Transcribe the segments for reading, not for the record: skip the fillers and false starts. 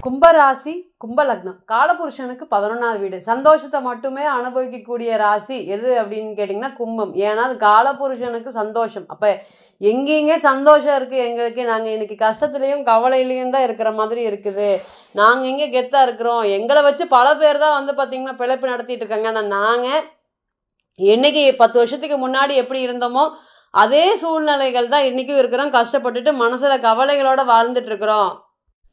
கும்பராசி கும்பலக்னம் காலபுருஷனுக்கு 11வது வீடு. சந்தோஷத்தை மட்டுமே அனுபவிக்கக்கூடிய ராசி எது அப்படின்னு கேட்டிங்கன்னா கும்பம். ஏன்னா அது காலபுருஷனுக்கு சந்தோஷம். அப்போ எங்கேயுமே சந்தோஷம் இருக்குது எங்களுக்கு. நாங்கள் இன்னைக்கு கஷ்டத்துலேயும் கவலையிலையும் தான் இருக்கிற மாதிரி இருக்குது. நாங்கள் எங்கே கெத்தாக இருக்கிறோம். எங்களை வச்சு பல பேர் தான் வந்து பார்த்திங்கன்னா பிழைப்பு நடத்திட்டு இருக்காங்க. ஆனால் நாங்கள் என்னைக்கு 10 வருஷத்துக்கு முன்னாடி எப்படி இருந்தோமோ அதே சூழ்நிலைகள் தான் இன்றைக்கும் இருக்கிறோம். கஷ்டப்பட்டுட்டு மனசில் கவலைகளோடு வாழ்ந்துட்டு இருக்கிறோம்.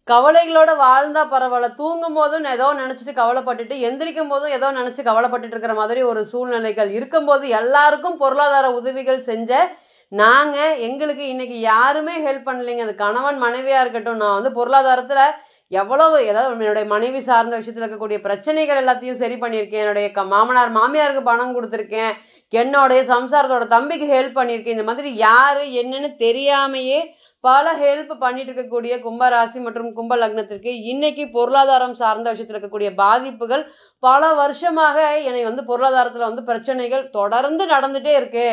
கவலைகளோட வாழ்ந்தா பரவாயில்ல, தூங்கும் போதும் ஏதோ நினச்சிட்டு கவலைப்பட்டுட்டு எந்திரிக்கும் போதும் ஏதோ நினச்சி கவலைப்பட்டுட்டு இருக்கிற மாதிரி ஒரு சூழ்நிலைகள் இருக்கும்போது எல்லாருக்கும் பொருளாதார உதவிகள் செஞ்ச நாங்கள் எங்களுக்கு இன்னைக்கு யாருமே ஹெல்ப் பண்ணலைங்க. அது கணவன் மனைவியாக இருக்கட்டும். நான் வந்து பொருளாதாரத்தில் எவ்வளவு ஏதாவது என்னுடைய மனைவி சார்ந்த விஷயத்தில் இருக்கக்கூடிய பிரச்சனைகள் எல்லாத்தையும் சரி பண்ணியிருக்கேன். என்னுடைய மாமனார் மாமியாருக்கு பணம் கொடுத்துருக்கேன். என்னுடைய சம்சாரத்தோட தம்பிக்கு ஹெல்ப் பண்ணியிருக்கேன். இந்த மாதிரி யார் என்னன்னு தெரியாமையே பல ஹெல்ப் பண்ணிட்டு இருக்கக்கூடிய கும்பராசி மற்றும் கும்ப லக்னத்திற்கு இன்னைக்கு பொருளாதாரம் சார்ந்த விஷயத்தில் இருக்கக்கூடிய பாதிப்புகள் பல வருஷமாக என்னை வந்து பொருளாதாரத்தில் வந்து பிரச்சனைகள் தொடர்ந்து நடந்துகிட்டே இருக்கு.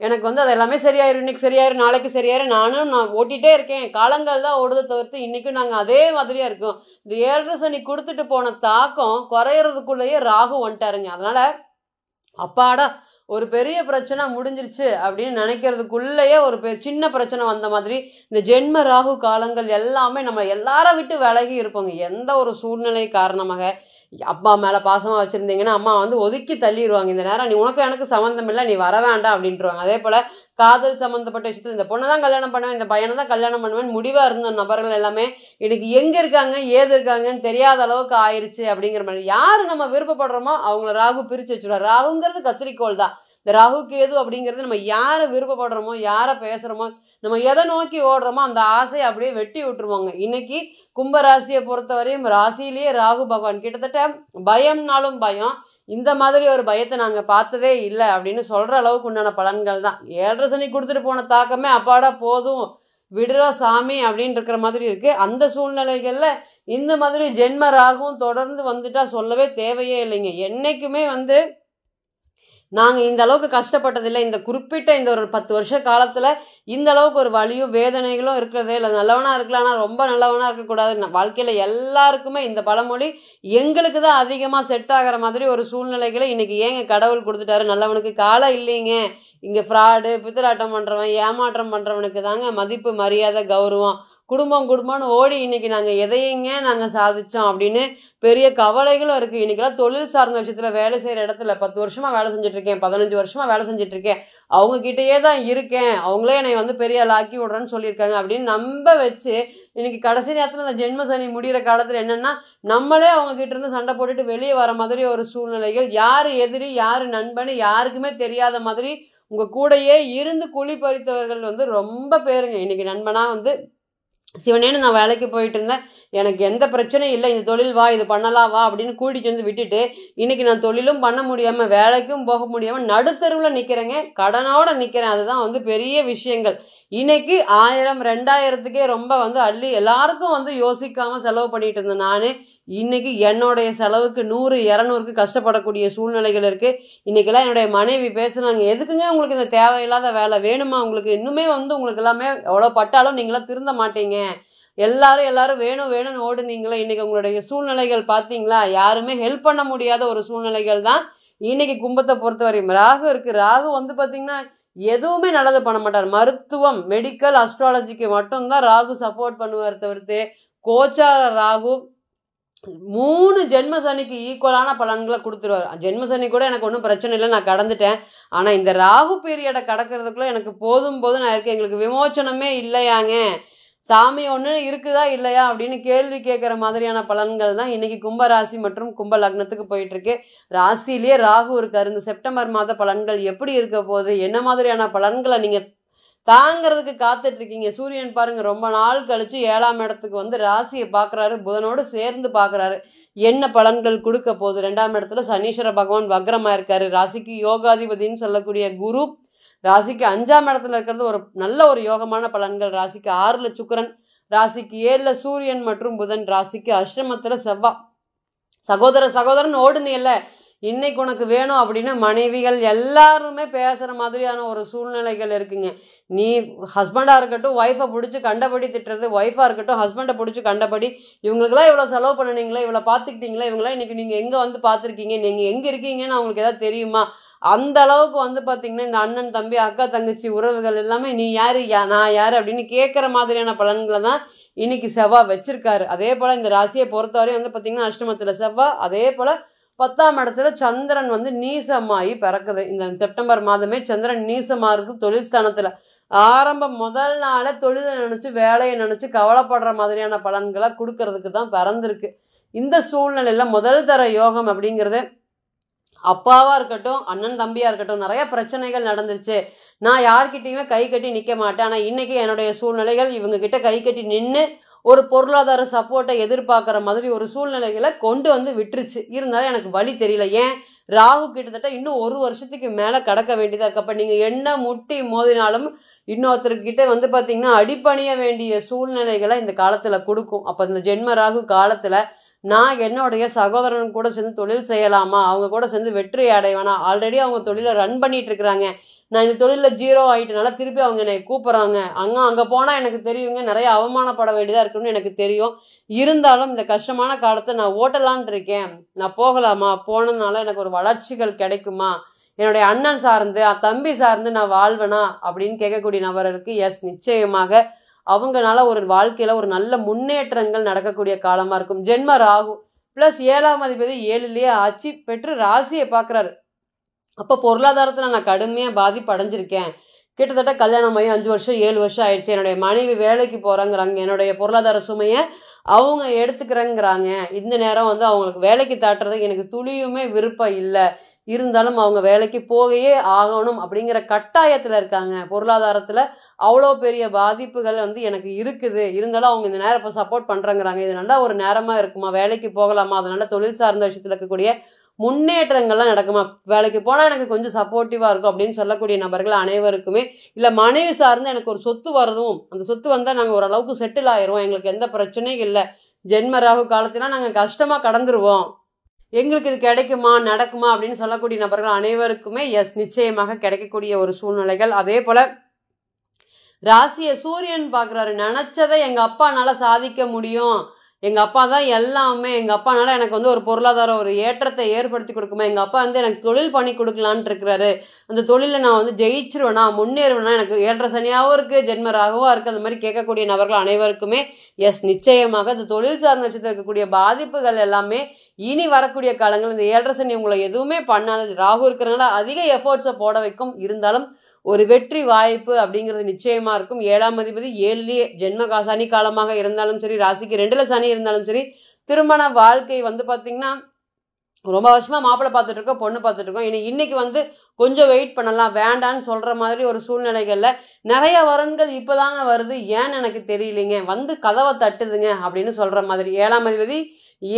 எனக்கு வந்து அது எல்லாமே சரியாயிரும், இன்னைக்கு சரியாயிரும், நாளைக்கு சரியாயிரும், நான் ஓட்டிகிட்டே இருக்கேன். காலங்கள் தான் ஓடுதை தவிர்த்து இன்றைக்கும் நாங்கள் அதே மாதிரியாக இருக்கோம். இந்த 7.5 சனி கொடுத்துட்டு போன தாக்கம் குறையிறதுக்குள்ளேயே ராகு வந்துட்டாருங்க. அதனால் அப்பாடா ஒரு பெரிய பிரச்சனை முடிஞ்சிருச்சு அப்படின்னு நினைக்கிறதுக்குள்ளேயே ஒரு சின்ன பிரச்சனை வந்த மாதிரி இந்த ஜென்ம ராகு காலங்கள் எல்லாமே நம்ம எல்லாரை விட்டு விலகி இருப்போங்க. எந்த ஒரு சூழ்நிலை காரணமாக அப்பா மேலே பாசமாக வச்சுருந்தீங்கன்னா அம்மா வந்து ஒதுக்கி தள்ளிடுவாங்க. இந்த நேரம் நீ உனக்கு எனக்கு சம்மந்தம் இல்லை, நீ வர வேண்டாம் அப்படின்ட்டுருவாங்க. அதே போல் காதல் சம்மந்தப்பட்ட விஷயத்தில் இந்த பொண்ணை தான் கல்யாணம் பண்ணுவேன், இந்த பையனை தான் கல்யாணம் பண்ணுவேன் முடிவாக இருந்த நபர்கள் எல்லாமே இன்னைக்கு எங்கே இருக்காங்க ஏது இருக்காங்கன்னு தெரியாத அளவுக்கு ஆயிடுச்சு. அப்படிங்கிற மாதிரி யார் நம்ம விருப்பப்படுறோமோ அவங்கள ராகு பிரித்து வச்சுருவார். ராகுங்கிறது கத்திரிக்கோள் தான். இந்த ராகு கேது அப்படிங்கிறது நம்ம யாரை விருப்பப்படுறோமோ யாரை பேசுகிறோமோ நம்ம எதை நோக்கி ஓடுறோமோ அந்த ஆசையை அப்படியே வெட்டி விட்டுருவாங்க. இன்னைக்கு கும்பராசியை பொறுத்தவரையும் ராசியிலேயே ராகு பகவான் கிட்டத்தட்ட பயம்னாலும் பயம், இந்த மாதிரி ஒரு பயத்தை நாங்கள் பார்த்ததே இல்லை அப்படின்னு சொல்கிற அளவுக்கு உண்டான பலன்கள் தான். 7.5 சனி கொடுத்துட்டு போன தாக்கமே அப்பாடா போதும் விடுறா சாமி அப்படின்னு இருக்கிற மாதிரி இருக்குது. அந்த சூழ்நிலைகளில் இந்த மாதிரி ஜென்ம ராகும் தொடர்ந்து வந்துட்டா சொல்லவே தேவையே இல்லைங்க. என்றைக்குமே வந்து நாங்கள் இந்த அளவுக்கு கஷ்டப்பட்டதில்லை. இந்த குறிப்பிட்ட இந்த ஒரு 10 வருஷ காலத்தில் இந்த அளவுக்கு ஒரு வலியும் வேதனைகளும் இருக்கிறதே இல்லை. நல்லவனாக இருக்கலாம், ஆனால் ரொம்ப நல்லவனாக இருக்கக்கூடாது. வாழ்க்கையில் எல்லாருக்குமே இந்த பழமொழி எங்களுக்கு தான் அதிகமாக செட் ஆகிற மாதிரி ஒரு சூழ்நிலைகளை இன்றைக்கி ஏங்க கடவுள் கொடுத்துட்டாரு. நல்லவனுக்கு காலம் இல்லைங்க. இங்கே ஃப்ராடு பித்தலாட்டம் பண்ணுறவன் ஏமாற்றம் பண்ணுறவனுக்கு தாங்க மதிப்பு மரியாதை கௌரவம். குடும்பம்னு ஓடி இன்றைக்கி நாங்கள் எதையுங்க நாங்கள் சாதித்தோம் அப்படின்னு பெரிய கவலைகளும் இருக்குது. இன்றைக்கெல்லாம் தொழில் சார்ந்த விஷயத்தில் வேலை செய்கிற இடத்துல 10 வருஷமாக வேலை செஞ்சிட்ருக்கேன், 15 வருஷமாக வேலை செஞ்சிட்ருக்கேன், அவங்கக்கிட்டேயே தான் இருக்கேன், அவங்களே என்னை வந்து பெரிய ஆள் ஆக்கி விட்றேன்னு சொல்லியிருக்காங்க அப்படின்னு நம்ப வச்சு இன்றைக்கி கடைசி நேரத்தில் இந்த ஜென்ம சனி முடிகிற காலத்தில் என்னென்னா நம்மளே அவங்கக்கிட்ட இருந்து சண்டை போட்டுட்டு வெளியே வர மாதிரி ஒரு சூழ்நிலைகள். யார் எதிரி யார் நண்பன்னு யாருக்குமே தெரியாத மாதிரி உங்கள் கூடையே இருந்து குழி பறித்தவர்கள் வந்து ரொம்ப பேருங்க. இன்றைக்கி நண்பனாக வந்து சிவனேன்னு நான் வேலைக்கு போயிட்டு இருந்தேன், எனக்கு எந்த பிரச்சனையும் இல்லை, இந்த தொழில் வா இது பண்ணலாம் வா அப்படின்னு கூட்டிட்டு வந்து விட்டுட்டு இன்றைக்கி நான் தொழிலும் பண்ண முடியாமல் வேலைக்கும் போக முடியாமல் நடுத்தருவில் நிற்கிறேங்க, கடனோடு நிற்கிறேன். அதுதான் வந்து பெரிய விஷயங்கள். இன்றைக்கி 1000 2000த்துக்கே ரொம்ப வந்து அள்ளி எல்லாருக்கும் வந்து யோசிக்காமல் செலவு பண்ணிகிட்டு இருந்தேன். நான் இன்றைக்கி என்னுடைய செலவுக்கு 100 200க்கு கஷ்டப்படக்கூடிய சூழ்நிலைகள் இருக்குது. இன்றைக்கெல்லாம் என்னுடைய மனைவி பேசுனாங்க, எதுக்குங்க உங்களுக்கு இந்த தேவையில்லாத வேலை வேணுமா உங்களுக்கு, இன்னுமே வந்து உங்களுக்கு எல்லாமே எவ்வளோ பட்டாலும் நீங்களாம் திருந்த மாட்டீங்க, எல்லாரும் வேணும்னு ஓடுனீங்களா, இன்றைக்கி உங்களுடைய சூழ்நிலைகள் பார்த்தீங்களா, யாருமே ஹெல்ப் பண்ண முடியாத ஒரு சூழ்நிலைகள் தான் இன்றைக்கி கும்பத்தை பொறுத்தவரையும். ராகு இருக்குது. ராகு வந்து பார்த்திங்கன்னா எதுவுமே நல்லது பண்ண மாட்டார். மருத்துவம் மெடிக்கல் அஸ்ட்ராலஜிக்கு மட்டும்தான் ராகு சப்போர்ட் பண்ணுவார் தவிர்த்து கோச்சார ராகு 3 ஜென்ம சனிக்கு ஈக்குவலான பலன்களை கொடுத்துருவார். ஜென்ம சனி கூட எனக்கு ஒன்றும் பிரச்சனை இல்லை, நான் கடந்துட்டேன். ஆனால் இந்த ராகு பீரியடை கடக்கிறதுக்குள்ளே எனக்கு போதும் நான் இருக்கேன், எங்களுக்கு விமோச்சனமே இல்லையாங்க, சாமி ஒன்று இருக்குதா இல்லையா அப்படின்னு கேள்வி கேட்குற மாதிரியான பலன்கள் தான் இன்றைக்கி கும்பராசி மற்றும் கும்ப லக்னத்துக்கு போயிட்டுருக்கு. ராசியிலே ராகு இருக்கார். இந்த செப்டம்பர் மாத பலன்கள் எப்படி இருக்க போகுது, என்ன மாதிரியான பலன்களை நீங்கள் தாங்கிறதுக்கு காத்துட்ருக்கீங்க. சூரியன் பாருங்கள் ரொம்ப நாள் கழித்து 7ஆம் இடத்துக்கு வந்து ராசியை பார்க்குறாரு, புதனோடு சேர்ந்து பார்க்குறாரு. என்ன பலன்கள் கொடுக்க போகுது. 2ஆம் இடத்துல சனீஸ்வர பகவான் வக்ரமாக இருக்கார். ராசிக்கு யோகாதிபதினு சொல்லக்கூடிய குரு ராசிக்கு 5ஆம் இடத்துல இருக்கிறது ஒரு நல்ல ஒரு யோகமான பலன்கள். ராசிக்கு 6ல் சுக்கிரன், ராசிக்கு 7ல் சூரியன் மற்றும் புதன், ராசிக்கு அஷ்டமத்தில் செவ்வாய். சகோதரன் ஓடுனே இல்லை, இன்னைக்கு உனக்கு வேணும் அப்படின்னு மனைவிகள் எல்லாருமே பேசுகிற மாதிரியான ஒரு சூழ்நிலைகள் இருக்குங்க. நீ ஹஸ்பண்டாக இருக்கட்டும் ஒய்ஃபை பிடிச்சி கண்டபடி திட்டுறது, ஒய்ஃபாக இருக்கட்டும் ஹஸ்பண்டை பிடிச்சி கண்டபடி இவங்களுக்குலாம் இவ்வளோ செலவு பண்ணினீங்களா, இவ்வளோ பார்த்துக்கிட்டீங்களா, இவங்களாம் இன்றைக்கி நீங்கள் எங்கே வந்து பார்த்துருக்கீங்க, நீங்கள் எங்கே இருக்கீங்கன்னு அவங்களுக்கு எதாவது தெரியுமா, அந்த அளவுக்கு வந்து பார்த்திங்கன்னா இந்த அண்ணன் தம்பி அக்கா தங்கச்சி உறவுகள் எல்லாமே நீ யார் நான் யார் அப்படின்னு கேட்குற மாதிரியான பலன்களை தான் இன்னைக்கு செவ்வாய் வச்சிருக்காரு. அதே போல் இந்த ராசியை பொறுத்தவரையும் வந்து பார்த்திங்கன்னா அஷ்டமத்தில் செவ்வாய், அதே போல் 10ஆம் இடத்துல சந்திரன் வந்து நீசமாகி பிறக்குது. இந்த செப்டம்பர் மாதமே சந்திரன் நீசமாக இருக்குது தொழில் ஸ்தானத்தில். ஆரம்பம் முதல் நாளே தொழிலை நினச்சி வேலையை நினச்சி கவலைப்படுற மாதிரியான பலன்களை கொடுக்கறதுக்கு தான் பிறந்திருக்கு. இந்த சூழ்நிலையில் முதல் தர யோகம் அப்படிங்கிறது அப்பாவாக இருக்கட்டும் அண்ணன் தம்பியாக இருக்கட்டும் நிறைய பிரச்சனைகள் நடந்துருச்சு. நான் யார்கிட்டையுமே கை கட்டி நிற்க மாட்டேன். ஆனால் இன்றைக்கி என்னுடைய சூழ்நிலைகள் இவங்ககிட்ட கை கட்டி நின்று ஒரு பொருளாதார சப்போர்ட்டை எதிர்பார்க்குற மாதிரி ஒரு சூழ்நிலைகளை கொண்டு வந்து விட்டுருச்சு. இருந்தாலும் எனக்கு வழி தெரியல. ஏன் ராகு கிட்டத்தட்ட இன்னும் 1 வருஷத்துக்கு மேலே கடக்க வேண்டியதாக இருக்குது. அப்போ நீங்கள் என்ன முட்டி மோதினாலும் இன்னொருத்தர்கிட்ட வந்து பார்த்திங்கன்னா அடிப்பணிய வேண்டிய சூழ்நிலைகளை இந்த காலத்தில் கொடுக்கும். அப்போ இந்த ஜென்ம ராகு காலத்தில் நான் என்னுடைய சகோதரன் கூட சேர்ந்து தொழில் செய்யலாமா, அவங்க கூட சேர்ந்து வெற்றி அடைவேனா, ஆல்ரெடி அவங்க தொழிலை ரன் பண்ணிட்டு இருக்கிறாங்க, நான் இந்த தொழிலில் ஜீரோ ஆகிட்டனால திருப்பி அவங்க என்னை கூப்பிட்றாங்க, அங்கே போனால் எனக்கு தெரியுங்க நிறைய அவமானப்பட வேண்டியதாக இருக்குன்னு எனக்கு தெரியும், இருந்தாலும் இந்த கஷ்டமான காலத்தை நான் ஓட்டலான் இருக்கேன், நான் போகலாமா, போனதுனால எனக்கு ஒரு வளர்ச்சிகள் கிடைக்குமா, என்னுடைய அண்ணன் சார்ந்து தம்பி சார்ந்து நான் வாழ்வேனா அப்படின்னு கேட்கக்கூடிய நபருக்கு எஸ் நிச்சயமாக அவங்கனால ஒரு வாழ்க்கையில் ஒரு நல்ல முன்னேற்றங்கள் நடக்கக்கூடிய காலமாக இருக்கும். ஜென்ம ராகு ப்ளஸ் 7ஆம் அதிபதி 7லேயே ஆட்சி பெற்று ராசியை பார்க்குறாரு. அப்போ பொருளாதாரத்தில் நான் கடுமையாக பாதிப்பு அடைஞ்சிருக்கேன். கிட்டத்தட்ட கல்யாணம் ஆகி 5 வருஷம் 7 வருஷம் ஆயிடுச்சு. என்னுடைய மனைவி வேலைக்கு போகிறாங்கிறாங்க, என்னுடைய பொருளாதார சுமையை அவங்க எடுத்துக்கிறேங்கிறாங்க. இந்த நேரம் வந்து அவங்களுக்கு வேலைக்கு தாட்டுறதுக்கு எனக்கு துளியுமே விருப்பம் இல்லை, இருந்தாலும் அவங்க வேலைக்கு போகையே ஆகணும் அப்படிங்கிற கட்டாயத்தில் இருக்காங்க. பொருளாதாரத்தில் அவ்வளோ பெரிய பாதிப்புகள் வந்து எனக்கு இருக்குது, இருந்தாலும் அவங்க இந்த நேரம் இப்போ சப்போர்ட் பண்ணுறேங்கிறாங்க. இது நல்லா ஒரு நேரமாக இருக்குமா, வேலைக்கு போகலாமா, அதனால் தொழில் சார்ந்த விஷயத்தில் இருக்கக்கூடிய முன்னேற்றங்கள்லாம் நடக்குமா, வேலைக்கு போனால் எனக்கு கொஞ்சம் சப்போர்ட்டிவாக இருக்கும் அப்படின்னு சொல்லக்கூடிய நபர்கள் அனைவருக்குமே, இல்லை மனைவி சார்ந்து எனக்கு ஒரு சொத்து வரதும், அந்த சொத்து வந்தால் நாங்கள் ஓரளவுக்கு செட்டில் ஆயிடுவோம், எங்களுக்கு எந்த பிரச்சனையும் இல்லை, ஜென்ம ராகு காலத்திலாம் நாங்கள் கஷ்டமாக கடந்துருவோம், எங்களுக்கு இது கிடைக்குமா நடக்குமா அப்படின்னு சொல்லக்கூடிய நபர்கள் அனைவருக்குமே எஸ் நிச்சயமாக கிடைக்கக்கூடிய ஒரு சூழ்நிலைகள். அதே போல் ராசியை சூரியன் பார்க்குறாரு. நினச்சதை எங்கள் அப்பானால சாதிக்க முடியும், எங்கள் அப்பா தான் எல்லாமே, எங்கள் அப்பானால எனக்கு வந்து ஒரு பொருளாதார ஒரு ஏற்றத்தை ஏற்படுத்தி கொடுக்குமா, எங்கள் அப்பா வந்து எனக்கு தொழில் பண்ணி கொடுக்கலான்ட்டு இருக்கிறாரு, அந்த தொழிலில் நான் வந்து ஜெயிச்சிருவேனா முன்னேறுவேனா, எனக்கு 7.5 சனியாகவும் இருக்குது ஜென்ம ராகுவாக இருக்குது, அந்த மாதிரி கேட்கக்கூடிய நபர்கள் அனைவருக்குமே எஸ் நிச்சயமாக இந்த தொழில் சார்ந்த விஷயத்தில் இருக்கக்கூடிய பாதிப்புகள் எல்லாமே இனி வரக்கூடிய காலங்கள் இந்த 7.5 சனி உங்களை எதுவுமே பண்ணாது. ராகு இருக்கிறனால அதிக எஃபர்ட்ஸை போட வைக்கும், இருந்தாலும் ஒரு வெற்றி வாய்ப்பு அப்படிங்கிறது நிச்சயமாக இருக்கும். 7ஆம் அதிபதி 7லேயே ஜென்ம சனி காலமாக இருந்தாலும் சரி, ராசிக்கு 2ல் சனி இருந்தாலும் சரி, திருமண வாழ்க்கை வந்து பார்த்திங்கன்னா ரொம்ப வருஷமாக மாப்பிள்ளை பார்த்துட்டு இருக்கோம், பொண்ணு பார்த்துட்டு இருக்கோம், இன்னைக்கு வந்து கொஞ்சம் வெயிட் பண்ணலாம் வேண்டான்னு சொல்கிற மாதிரி ஒரு சூழ்நிலைகளில் நிறைய வரன்கள் இப்போ தாங்க வருது, ஏன்னு எனக்கு தெரியலைங்க, வந்து கதவை தட்டுதுங்க அப்படின்னு சொல்கிற மாதிரி. 7ஆம் அதிபதி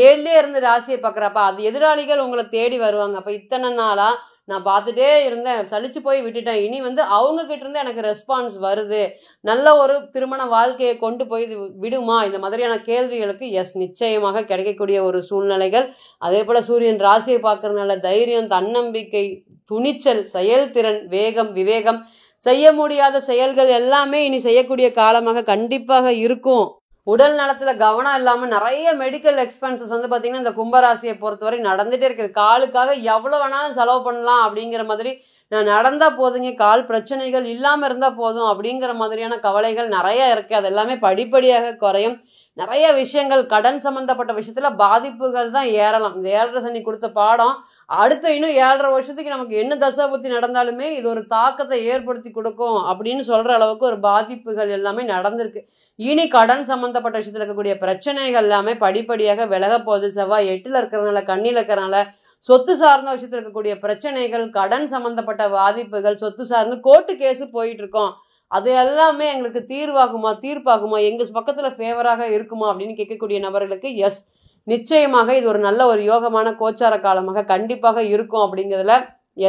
7லே இருந்து ராசியை பார்க்குறப்ப அது எதிராளிகள் உங்களை தேடி வருவாங்க. அப்போ இத்தனை நாளாக நான் பார்த்துட்டே இருந்தேன், சலிச்சு போய் விட்டுட்டேன், இனி வந்து அவங்கக்கிட்ட இருந்து எனக்கு ரெஸ்பான்ஸ் வருது, நல்ல ஒரு திருமண வாழ்க்கையை கொண்டு போய் விடுமா, இந்த மாதிரியான கேள்விகளுக்கு எஸ் நிச்சயமாக கிடைக்கக்கூடிய ஒரு சூழ்நிலைகள். அதே போல் சூரியன் ராசியை பார்க்கறதுனால தைரியம், தன்னம்பிக்கை, துணிச்சல், செயல்திறன், வேகம், விவேகம், செய்ய முடியாத செயல்கள் எல்லாமே இனி செய்யக்கூடிய காலமாக கண்டிப்பாக இருக்கும். உடல் நலத்தில் கவனம் இல்லாமல் நிறைய மெடிக்கல் எக்ஸ்பென்சஸ் வந்து பார்த்திங்கன்னா இந்த கும்பராசியை பொறுத்தவரை நடந்துகிட்டே இருக்குது. காலுக்காக எவ்வளோ வேணாலும் செலவு பண்ணலாம் அப்படிங்கிற மாதிரி, நான் நடந்தால் போதுங்க, கால் பிரச்சனைகள் இல்லாமல் இருந்தால் போதும் அப்படிங்கிற மாதிரியான கவலைகள் நிறையா இருக்குது. அது எல்லாமே படிப்படியாக குறையும். நிறைய விஷயங்கள் கடன் சம்மந்தப்பட்ட விஷயத்தில் பாதிப்புகள் தான் ஏறலாம். இந்த 7.5 சனி கொடுத்த பாடம் அடுத்த இன்னும் 7.5 வருஷத்துக்கு நமக்கு என்ன தசாபுத்தி நடந்தாலுமே இது ஒரு தாக்கத்தை ஏற்படுத்தி கொடுக்கும் அப்படின்னு சொல்கிற அளவுக்கு ஒரு பாதிப்புகள் எல்லாமே நடந்திருக்கு. இனி கடன் சம்மந்தப்பட்ட விஷயத்தில் இருக்கக்கூடிய பிரச்சனைகள் எல்லாமே படிப்படியாக விலக போகுது. செவ்வாய் 8ல் இருக்கிறதுனால, கண்ணியில் இருக்கிறனால சொத்து சார்ந்த விஷயத்தில் இருக்கக்கூடிய பிரச்சனைகள், கடன் சம்மந்தப்பட்ட பாதிப்புகள், சொத்து சார்ந்து கோர்ட்டு கேஸு போயிட்டு இருக்கோம், அது எல்லாமே எங்களுக்கு தீர்ப்பாகுமா, எங்கள் பக்கத்தில் ஃபேவராக இருக்குமா அப்படின்னு கேட்கக்கூடிய நபர்களுக்கு எஸ் நிச்சயமாக இது ஒரு நல்ல ஒரு யோகமான கோச்சார காலமாக கண்டிப்பாக இருக்கும் அப்படிங்கிறதுல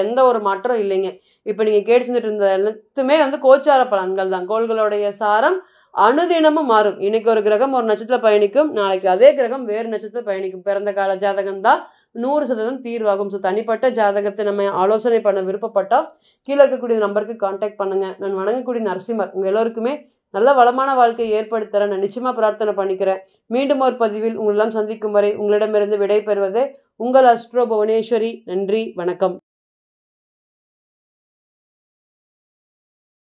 எந்த ஒரு மாற்றம் இல்லைங்க. இப்போ நீங்கள் கேட்டு செஞ்சுட்டு இருந்த எல்லாத்துமே வந்து கோச்சார பலன்கள் தான். கோள்களுடைய சாரம் அனுதினமும் மாறும். இன்னைக்கு ஒரு கிரகம் ஒரு நட்சத்திரத்தில் பயணிக்கும், நாளைக்கு அதே கிரகம் வேறு நட்சத்திரத்தில் பயணிக்கும். பிறந்த கால ஜாதகம் தான் 100% தீர்வாகும். ஸோ தனிப்பட்ட ஜாதகத்தை நம்ம ஆலோசனை பண்ண விருப்பப்பட்டால் கீழே இருக்கக்கூடிய நம்பருக்கு கான்டாக்ட் பண்ணுங்க. நான் வணங்கக்கூடிய நரசிம்மர் உங்கள் எல்லோருக்குமே நல்ல வளமான வாழ்க்கையை ஏற்படுத்துகிறேன். நான் நிச்சயமாக பிரார்த்தனை பண்ணிக்கிறேன். மீண்டும் ஒரு பதிவில் உங்களெல்லாம் சந்திக்கும் வரை உங்களிடமிருந்து விடை பெறுவது உங்கள் அஸ்ட்ரோ புவனேஸ்வரி. நன்றி, வணக்கம்.